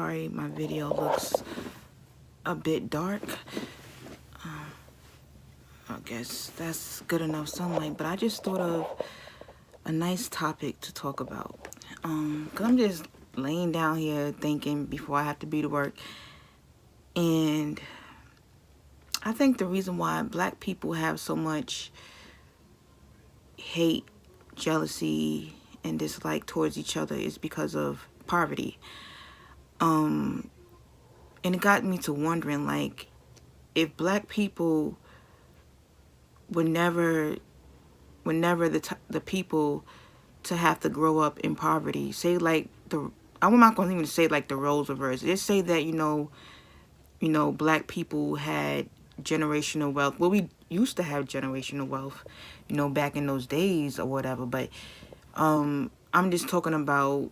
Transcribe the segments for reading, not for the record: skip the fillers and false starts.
sorry my video looks a bit dark. I guess that's good enough sunlight, but I just thought of a nice topic to talk about. Cause I'm just laying down here thinking before I have to be to work, and I think the reason why black people have so much hate, jealousy, and dislike towards each other is because of poverty. And it got me to wondering, like, if black people were never the people to have to grow up in poverty, say like I'm not going to even say like the roles reversed. Just say that black people had generational wealth. Well, we used to have generational wealth, back in those days or whatever. But I'm just talking about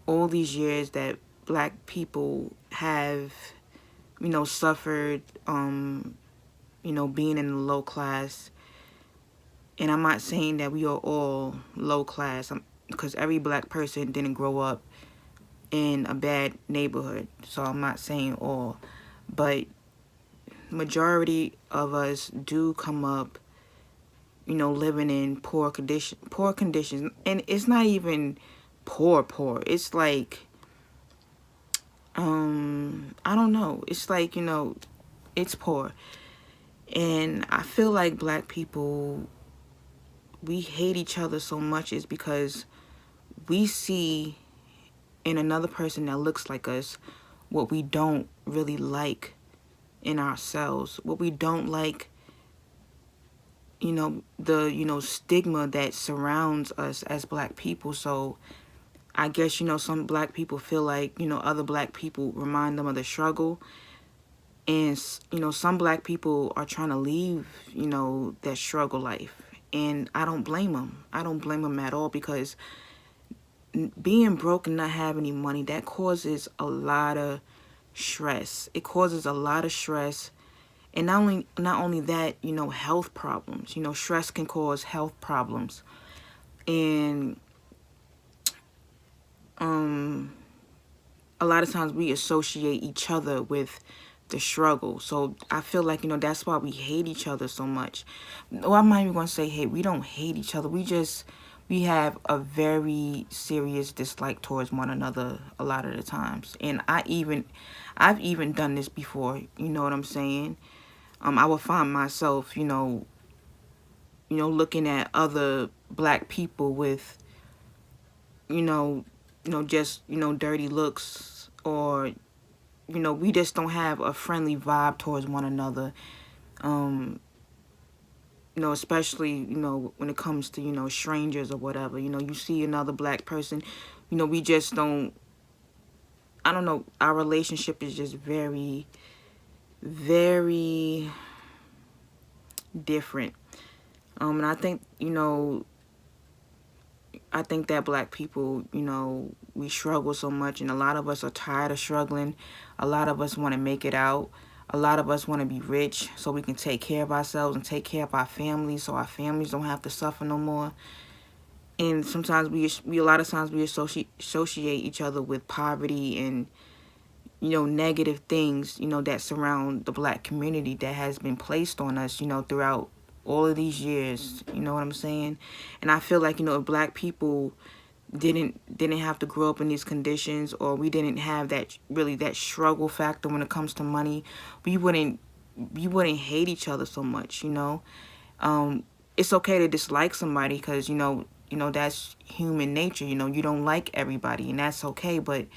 all these years that black people have, suffered, being in the low class. And I'm not saying that we are all low class, because every black person didn't grow up in a bad neighborhood. So I'm not saying all, but majority of us do come up, living in poor conditions. And it's not even poor. It's like, I don't know. It's like, it's poor. And I feel like black people, we hate each other so much is because we see in another person that looks like us what we don't really like in ourselves, what we don't like, the stigma that surrounds us as black people. So I guess, some black people feel like, other black people remind them of the struggle. And, some black people are trying to leave, that struggle life. And I don't blame them. I don't blame them at all, because being broke and not having any money, that causes a lot of stress. It causes a lot of stress. And not only that, health problems. Stress can cause health problems. And a lot of times we associate each other with the struggle. So I feel like, that's why we hate each other so much. Well, I'm not even going to say hate. We don't hate each other. We have a very serious dislike towards one another a lot of the times. And I've even done this before. You know what I'm saying? I would find myself, looking at other black people with, just, dirty looks, or, we just don't have a friendly vibe towards one another. Especially, when it comes to, strangers or whatever. You see another black person, we just don't, I don't know, our relationship is just very, very different. And I think, that black people, we struggle so much, and a lot of us are tired of struggling. A lot of us want to make it out. A lot of us want to be rich so we can take care of ourselves and take care of our families, so our families don't have to suffer no more. And sometimes we a lot of times we associate each other with poverty and, negative things, that surround the black community that has been placed on us, throughout all of these years. You know what I'm saying? And I feel like, if black people didn't have to grow up in these conditions, or we didn't have that struggle factor when it comes to money, we wouldn't hate each other so much. It's okay to dislike somebody, because that's human nature. You don't like everybody, and that's okay. But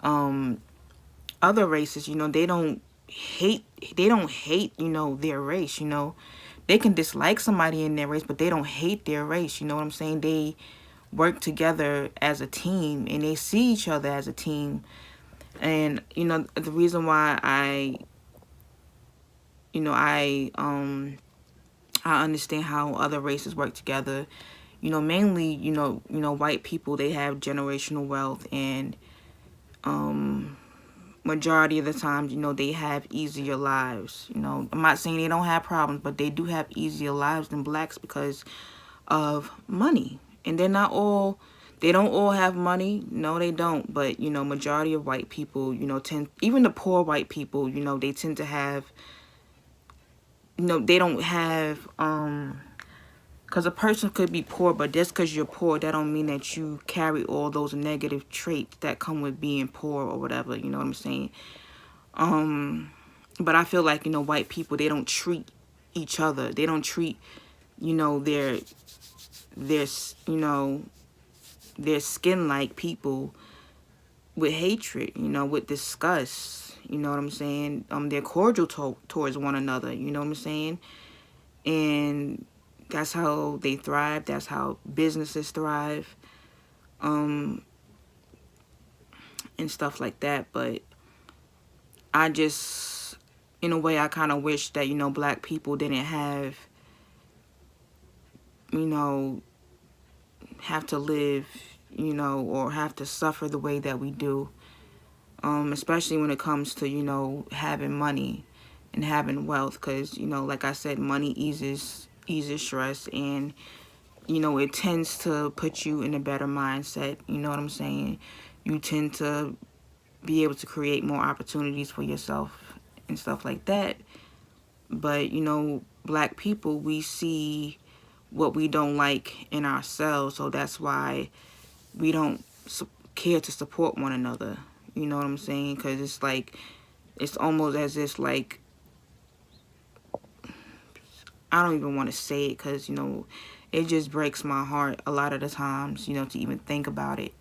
other races, they don't hate their race. They can dislike somebody in their race, but they don't hate their race. You know what I'm saying? They work together as a team, and they see each other as a team. And the reason why I understand how other races work together, mainly white people, they have generational wealth, and majority of the times, they have easier lives. I'm not saying they don't have problems, but they do have easier lives than blacks because of money. And they're They don't all have money. No, they don't. But, you know, majority of white people, you know, even the poor white people, you know, they tend to have, you know, they don't have, because a person could be poor, but just because you're poor, that don't mean that you carry all those negative traits that come with being poor or whatever, you know what I'm saying? But I feel like, you know, white people, they don't treat each other. They don't treat, you know, their you know, their skin-like people with hatred, you know, with disgust, you know what I'm saying? They're cordial towards one another, you know what I'm saying? And that's how they thrive. That's how businesses thrive, and stuff like that. But I just, in a way, I kind of wish that, you know, black people didn't have, you know, have to live, you know, or have to suffer the way that we do. Especially when it comes to, you know, having money and having wealth. Because, you know, like I said, money eases stress, and, you know, it tends to put you in a better mindset. You know what I'm saying? You tend to be able to create more opportunities for yourself and stuff like that. But, you know, black people, we see what we don't like in ourselves. So that's why we don't care to support one another. You know what I'm saying? Because it's like, it's almost as if, like, I don't even want to say it because, you know, it just breaks my heart a lot of the times, you know, to even think about it.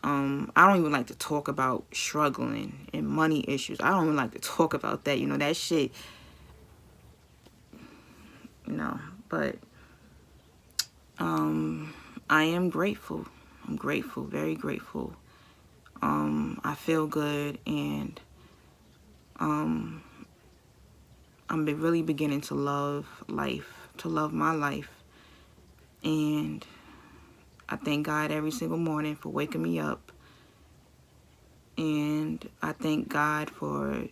I don't even like to talk about struggling and money issues. I don't even like to talk about that, you know, that shit, you know, but, I am grateful. I'm grateful, very grateful. I feel good, and, I'm really beginning to love life, to love my life, and I thank God every single morning for waking me up, and I thank God for,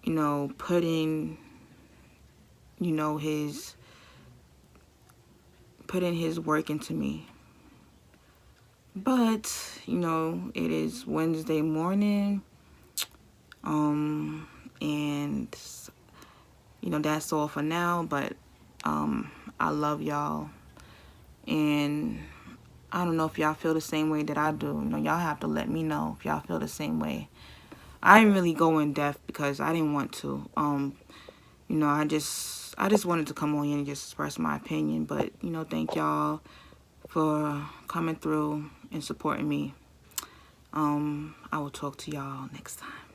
you know, putting, you know, putting his work into me. But, you know, it is Wednesday morning, and, you know, that's all for now. But, I love y'all, and I don't know if y'all feel the same way that I do. You know, y'all have to let me know if y'all feel the same way. I didn't really go in depth because I didn't want to. You know, I just wanted to come on here and just express my opinion. But, you know, thank y'all for coming through and supporting me. I will talk to y'all next time.